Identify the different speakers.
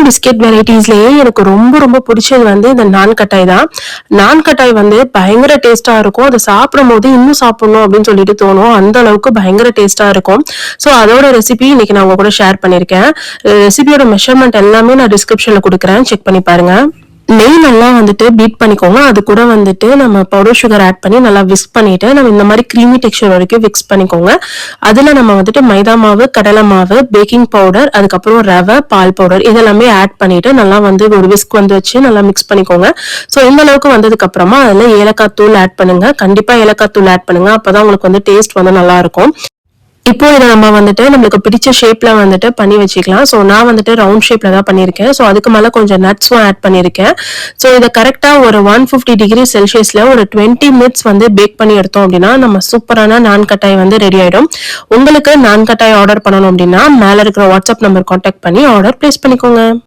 Speaker 1: Biscuit வெரைட்டிஸ்லயே எனக்கு ரொம்ப ரொம்ப பிடிச்சது வந்து இந்த நான் கட்டாய் தான். நான் கட்டாய் வந்து பயங்கர டேஸ்டா இருக்கும். அதை சாப்பிடும் போது இன்னும் சாப்பிடணும் அப்படின்னு சொல்லிட்டு தோணும். அந்த அளவுக்கு பயங்கர டேஸ்டா இருக்கும். ஸோ அதோட ரெசிபி இன்னைக்கு நான் உங்க கூட ஷேர் பண்ணியிருக்கேன். ரெசிபியோட மெஷர்மெண்ட் எல்லாமே நான் டிஸ்கிரிப்ஷன்ல கொடுக்குறேன், செக் பண்ணி பாருங்க. நெய் நல்லா வந்துட்டு பீட் பண்ணிக்கோங்க. அது கூட வந்துட்டு நம்ம பவுடர் சுகர் ஆட் பண்ணி நல்லா விஸ்க் பண்ணிட்டு நம்ம இந்த மாதிரி க்ரீமி டெக்ஸ்சர் வரைக்கும் விக்ஸ் பண்ணிக்கோங்க. அதுல நம்ம வந்துட்டு மைதா மாவு, கடலை மாவு, பேக்கிங் பவுடர், அதுக்கப்புறம் ரவை, பால் பவுடர் இதெல்லாமே ஆட் பண்ணிட்டு நல்லா வந்து ஒரு விஸ்க் வந்து வச்சு நல்லா மிக்ஸ் பண்ணிக்கோங்க. ஸோ இந்த அளவுக்கு வந்ததுக்கு அப்புறமா அதுல ஏலக்காய் தூள் ஆட் பண்ணுங்க. கண்டிப்பா ஏலக்காய் தூள் ஆட் பண்ணுங்க, அப்பதான் உங்களுக்கு வந்து டேஸ்ட் வந்து நல்லா இருக்கும். இப்போ இதை நம்ம வந்துட்டு நம்மளுக்கு பிடிச்ச ஷேப்ல வந்துட்டு பண்ணி வச்சுக்கலாம். ஸோ நான் வந்துட்டு ரவுண்ட் ஷேப்ல தான் பண்ணியிருக்கேன். ஸோ அதுக்கு மேலே கொஞ்சம் நட்ஸும் ஆட் பண்ணியிருக்கேன். ஸோ இதை கரெக்டாக ஒரு 150 டிகிரி செல்சியஸ்ல ஒரு 20 மினிட்ஸ் வந்து பேக் பண்ணி எடுத்தோம் அப்படின்னா நம்ம சூப்பரான நான் கட்டாய் வந்து ரெடி ஆயிடும். உங்களுக்கு நான் கட்டாய் ஆர்டர் பண்ணணும் அப்படின்னா மேலே இருக்கிற வாட்ஸ்அப் நம்பர் கான்டாக்ட் பண்ணி ஆர்டர் பிளேஸ் பண்ணிக்கோங்க.